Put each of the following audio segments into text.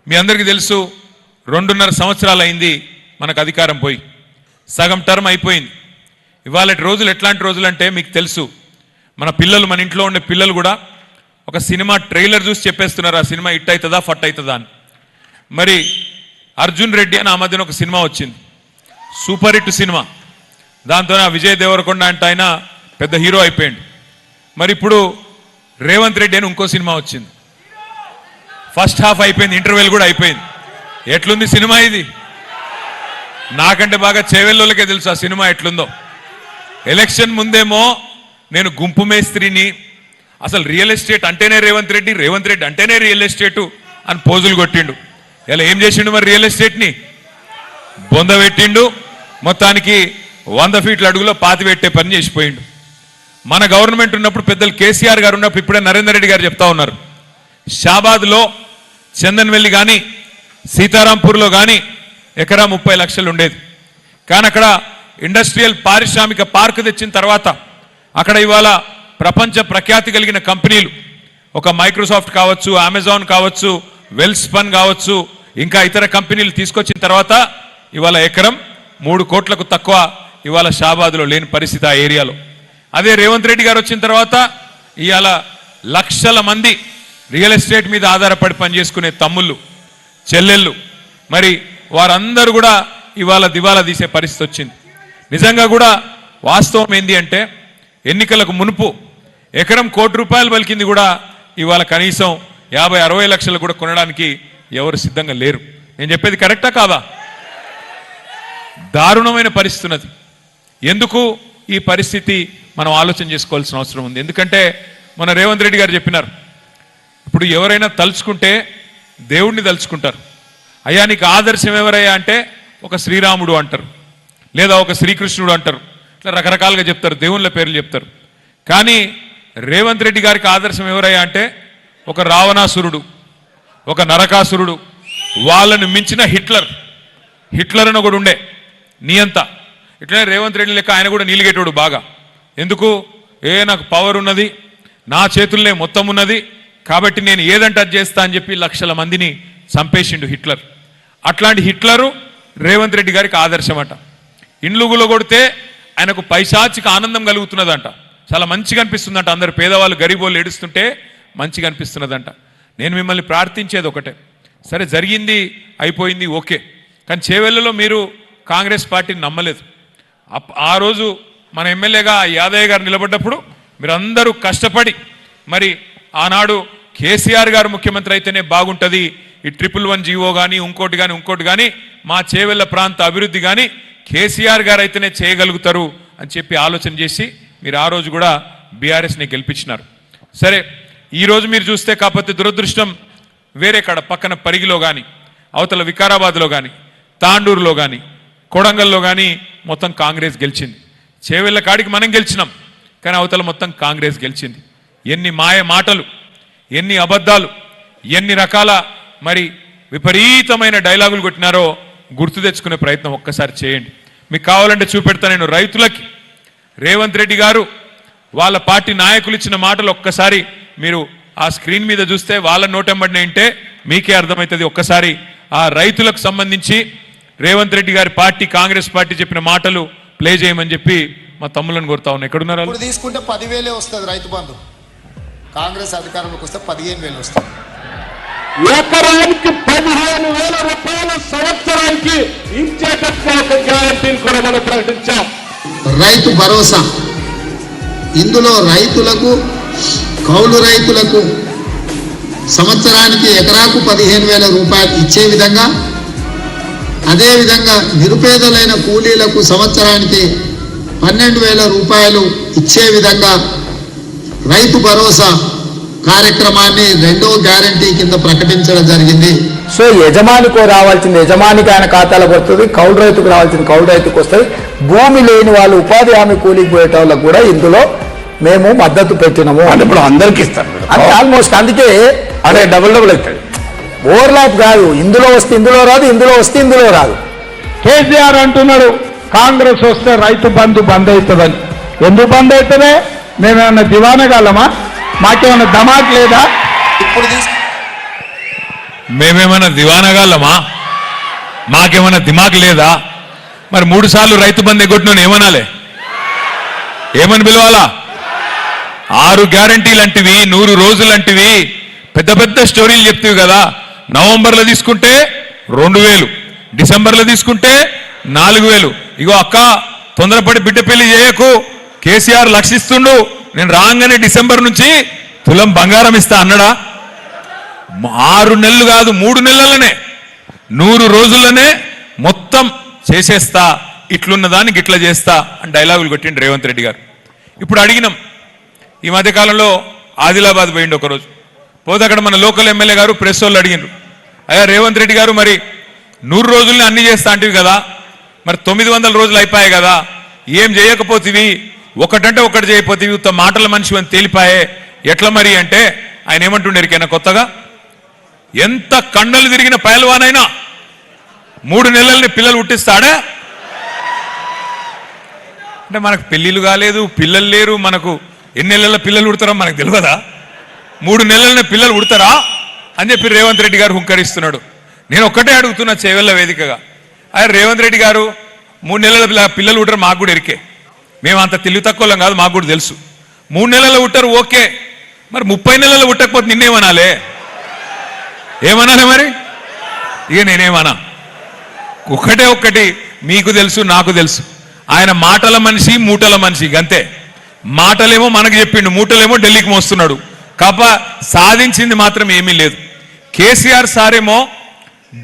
మీ అందరికీ తెలుసు 2.5 సంవత్సరాలు అయింది మనకు అధికారం పోయి, సగం టర్మ్ అయిపోయింది. ఇవాళ రోజులు ఎట్లాంటి రోజులు అంటే మీకు తెలుసు, మన పిల్లలు, మన ఇంట్లో ఉండే పిల్లలు కూడా ఒక సినిమా ట్రైలర్ చూసి చెప్పేస్తున్నారు ఆ సినిమా హిట్ అవుతుందా ఫట్ అవుతుందా అని. మరి అర్జున్ రెడ్డి అని ఆ మధ్యన ఒక సినిమా వచ్చింది, సూపర్ హిట్ సినిమా. దాంతో విజయ్ దేవరకొండ అంటే ఆయన పెద్ద హీరో అయిపోయాడు. మరి ఇప్పుడు రేవంత్ రెడ్డి అని ఇంకో సినిమా వచ్చింది, ఫస్ట్ హాఫ్ అయిపోయింది, ఇంటర్వెల్ కూడా అయిపోయింది. ఎట్లుంది సినిమా ఇది? నాకంటే బాగా చేవెళ్ళోళ్ళకే తెలుసు ఆ సినిమా ఎట్లుందో. ఎలక్షన్ ముందేమో నేను గుంపు మేస్త్రిని, అసలు రియల్ ఎస్టేట్ అంటేనే రేవంత్ రెడ్డి, రేవంత్ రెడ్డి అంటేనే రియల్ ఎస్టేటు అని పోజులు కొట్టిండు. ఇలా ఏం చేసిండు మరి? రియల్ ఎస్టేట్ని బొందబెట్టిండు, మొత్తానికి 100 ఫీట్ల అడుగులో పాతి పెట్టే పని చేసిపోయిండు. మన గవర్నమెంట్ ఉన్నప్పుడు పెద్దలు కేసీఆర్ గారు ఉన్నప్పుడు ఇప్పుడే నరేందర్ రెడ్డి గారు చెప్తా ఉన్నారు, షాబాద్లో చందన్వెల్లి కానీ సీతారాంపూర్లో కానీ ఎకరా 30 లక్షలు ఉండేది. కానీ అక్కడ ఇండస్ట్రియల్ పారిశ్రామిక పార్క్ తెచ్చిన తర్వాత అక్కడ ఇవాళ ప్రపంచ ప్రఖ్యాతి కలిగిన కంపెనీలు, ఒక మైక్రోసాఫ్ట్ కావచ్చు, అమెజాన్ కావచ్చు, వెల్స్పన్ కావచ్చు, ఇంకా ఇతర కంపెనీలు తీసుకొచ్చిన తర్వాత ఇవాళ ఎకరం 3 కోట్లకు తక్కువ ఇవాళ షాబాద్లో లేని పరిస్థితి ఆ ఏరియాలో. అదే రేవంత్ రెడ్డి గారు వచ్చిన తర్వాత ఇవాళ లక్షల మంది రియల్ ఎస్టేట్ మీద ఆధారపడి పనిచేసుకునే తమ్ముళ్ళు, చెల్లెళ్ళు, మరి వారందరూ కూడా ఇవాళ దివాలా తీసే పరిస్థితి వచ్చింది. నిజంగా కూడా వాస్తవం ఏంది అంటే, ఎన్నికలకు మునుపు ఎకరం ₹1 కోటి పలికింది కూడా ఇవాళ కనీసం 50-60 లక్షలు కూడా కొనడానికి ఎవరు సిద్ధంగా లేరు. నేను చెప్పేది కరెక్టా కాదా? దారుణమైన పరిస్థితి ఉన్నది. ఎందుకు ఈ పరిస్థితి మనం ఆలోచన చేసుకోవాల్సిన అవసరం ఉంది. ఎందుకంటే మన రేవంత్ రెడ్డి గారు చెప్పినారు, ఇప్పుడు ఎవరైనా తలుచుకుంటే దేవుణ్ణి తలుచుకుంటారు. అయ్యా నీకు ఆదర్శం ఎవరయ్యా అంటే ఒక శ్రీరాముడు అంటారు, లేదా ఒక శ్రీకృష్ణుడు అంటారు, ఇట్లా రకరకాలుగా చెప్తారు, దేవుళ్ళ పేర్లు చెప్తారు. కానీ రేవంత్ రెడ్డి గారికి ఆదర్శం ఎవరయ్యా అంటే ఒక రావణాసురుడు, ఒక నరకాసురుడు, వాళ్ళను మించిన హిట్లర్ అని ఒకడు ఉండే నియంత. ఇట్లనే రేవంత్ రెడ్డి లెక్క ఆయన కూడా నీలిగేటోడు బాగా. ఎందుకు? నాకు పవర్ ఉన్నది, నా చేతుల్లోనే మొత్తం ఉన్నది, కాబట్టి నేను ఏదంటే అది చేస్తా అని చెప్పి లక్షల మందిని చంపేసిండు హిట్లర్. అట్లాంటి హిట్లరు రేవంత్ రెడ్డి గారికి ఆదర్శం అట. ఇండ్లుగులో కొడితే ఆయనకు పైశాచిక ఆనందం కలుగుతున్నదంట, చాలా మంచిగా అనిపిస్తుందంట. అందరు పేదవాళ్ళు గరీబోళ్ళు ఏడుస్తుంటే మంచిగా అనిపిస్తున్నదంట. నేను మిమ్మల్ని ప్రార్థించేది ఒకటే, సరే జరిగింది అయిపోయింది ఓకే, కానీ చేవెళ్ళలో మీరు కాంగ్రెస్ పార్టీని నమ్మలేదు. ఆ రోజు మన ఎమ్మెల్యేగా యాదయ్య గారు నిలబడ్డప్పుడు మీరందరూ కష్టపడి, మరి ఆనాడు కేసీఆర్ గారు ముఖ్యమంత్రి అయితేనే బాగుంటుంది, ఈ 111 జీవో కానీ ఇంకోటి కానీ మా చేవెళ్ళ ప్రాంత అభివృద్ధి కానీ కేసీఆర్ గారు అయితేనే చేయగలుగుతారు అని చెప్పి ఆలోచన చేసి మీరు ఆ రోజు కూడా బీఆర్ఎస్ని గెలిపించినారు. సరే ఈరోజు మీరు చూస్తే కాకపోతే దురదృష్టం, వేరే కాడ పక్కన పరిగిలో కానీ, అవతల వికారాబాద్లో కానీ, తాండూరులో కానీ, కొడంగల్లో కానీ మొత్తం కాంగ్రెస్ గెలిచింది. చేవెళ్ళ కాడికి మనం గెలిచినాం, కానీ అవతల మొత్తం కాంగ్రెస్ గెలిచింది. ఎన్ని మాయ మాటలు, ఎన్ని అబద్ధాలు, ఎన్ని రకాల మరి విపరీతమైన డైలాగులు కొట్టినారో గుర్తు తెచ్చుకునే ప్రయత్నం ఒక్కసారి చేయండి. మీకు కావాలంటే చూపెడతా నేను. రైతులకి రేవంత్ రెడ్డి గారు వాళ్ళ పార్టీ నాయకులు ఇచ్చిన మాటలు ఒక్కసారి మీరు ఆ స్క్రీన్ మీద చూస్తే వాళ్ళ నోటెంబడినంటే మీకే అర్థమవుతుంది. ఒక్కసారి ఆ రైతులకు సంబంధించి రేవంత్ రెడ్డి గారి పార్టీ, కాంగ్రెస్ పార్టీ చెప్పిన మాటలు ప్లే చేయమని చెప్పి మా తమ్ములను కోరుతా ఉన్నా. ఎక్కడున్నారు? ఇప్పుడు తీసుకుంటే 10,000 వస్తుంది రైతు బంధు, కాంగ్రెస్ అధికారంలోకి వస్తే 15,000 వస్తుంది. ఎకరానికి 15,000 రూపాయలు సంవత్సరానికి ఇచ్చేటట్లు ఒక గ్యారంటీని కూడా మనం ప్రకటించాం. రైతు భరోసా, ఇందులో రైతులకు, కౌలు రైతులకు సంవత్సరానికి ఎకరాకు 15,000 రూపాయలు ఇచ్చే విధంగా, అదేవిధంగా నిరుపేదలైన కూలీలకు సంవత్సరానికి 12,000 రూపాయలు ఇచ్చే విధంగా రైతు భరోసా కార్యక్రమాన్ని 2వ గ్యారంటీ కింద ప్రకటించడం జరిగింది. సో యజమానికి రావాల్సింది యజమానికి ఆయన ఖాతాలకు వస్తుంది, కౌలు రైతుకు రావాల్సింది కౌలు రైతుకు వస్తుంది. భూమి లేని వాళ్ళు, ఉపాధి హామీ కూలికి పోయేట వాళ్ళకు కూడా ఇందులో మేము మద్దతు పెట్టినాము. అంటే ఇప్పుడు అందరికి ఇస్తాం అంటే ఆల్మోస్ట్, అందుకే అదే డబుల్ అవుతాడు. ఓవర్లాప్ కాదు, ఇందులో వస్తే ఇందులో రాదు, ఇందులో వస్తే ఇందులో రాదు. కేసీఆర్ అంటున్నాడు కాంగ్రెస్ వస్తే రైతు బంధు బంద్ అవుతుందని. ఎందుకు బంద్ అవుతుందే? మేమేమన్నా దివానగాలమా? మాకేమన్నా దమాక్ లేదా? ఇప్పుడు మేమేమైనా దివానగాళ్ళమా? మాకేమైనా దిమాగ్ లేదా? మరి 3 సార్లు రైతు బంధు ఎగ్గొట్టిన ఏమనాలి? ఏమని పిలవాలా? 6 గ్యారంటీలు అంటివి, 100 రోజులు అంటివి, పెద్ద పెద్ద స్టోరీలు చెప్తివి కదా. నవంబర్లో తీసుకుంటే 2000, డిసెంబర్లో తీసుకుంటే 4000. ఇగో అక్క, తొందరపడి బిడ్డ పెళ్లి చేయకు, కేసీఆర్ లక్షిస్తుండు, నేను రాగానే డిసెంబర్ నుంచి తులం బంగారం ఇస్తా అన్నాడా? 6 నెలలు కాదు, 3 నెలలనే, 100 రోజుల్లోనే మొత్తం చేసేస్తా, ఇట్లున్న దానికి ఇట్లా చేస్తా అని డైలాగులు కొట్టిండు రేవంత్ రెడ్డి గారు. ఇప్పుడు అడిగినాం, ఈ మధ్యకాలంలో ఆదిలాబాద్ పోయిండు ఒకరోజు. పోతే అక్కడ మన లోకల్ ఎమ్మెల్యే గారు ప్రెస్ వాళ్ళు అడిగినారు, అయ్యా రేవంత్ రెడ్డి గారు, మరి 100 రోజుల్ని అన్ని చేస్తా అంటివి కదా, మరి 900 రోజులు అయిపోయాయి కదా, ఏం చేయకపోతివి, ఒకటంటే ఒకటి చేయకపోతివి, ఉత్త మాటల మనిషి అని తేలిపాయే, ఎట్లా మరి అంటే ఆయన ఏమంటుండేరికైనా కొత్తగా, ఎంత కండలు తిరిగిన పైల్వానైనా 3 నెలల్ని పిల్లలు పుట్టిస్తాడా? అంటే మనకు పెళ్లిళ్ళు కాలేదు, పిల్లలు లేరు, మనకు ఎన్ని నెలల పిల్లలు పుడతారో మనకు తెలియదా? 3 నెలలనే పిల్లలు పుడతారా అని చెప్పి రేవంత్ రెడ్డి గారు హుంకరిస్తున్నాడు. నేను ఒక్కటే అడుగుతున్నా చేవెళ్ళ వేదికగా, అయ్యా రేవంత్ రెడ్డి గారు, 3 నెలల పిల్లలు పుట్టరు మాకు కూడా ఎరికే, మేము అంత తెలివి తక్కువలం కాదు, మాకు కూడా తెలుసు. 3 నెలలు పుట్టారు ఓకే, మరి 30 నెలలు పుట్టకపోతే నిన్నేమనాలే? ఏమనాలి మరి? ఇక నేనేమనా, ఒక్కటి మీకు తెలుసు, నాకు తెలుసు, ఆయన మాటల మనిషి, మూటల మనిషి, అంతే. మాటలేమో మనకు చెప్పిండు, మూటలేమో ఢిల్లీకి మోస్తున్నాడు, కాప సాధించింది మాత్రం ఏమీ లేదు. కేసీఆర్ సారేమో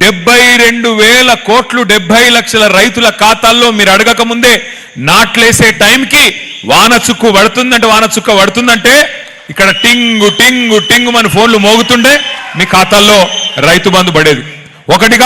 72,000 కోట్లు 70 లక్షల రైతుల ఖాతాల్లో మీరు అడగక ముందే నాట్లేసే టైంకి వాన చుక్కు పడుతుందంటే, వాన చుక్క పడుతుందంటే ఇక్కడ టింగు టింగు టింగు మన ఫోన్లు మోగుతుండే మీ ఖాతాల్లో రైతు బంధు పడేది. ఒకటిగా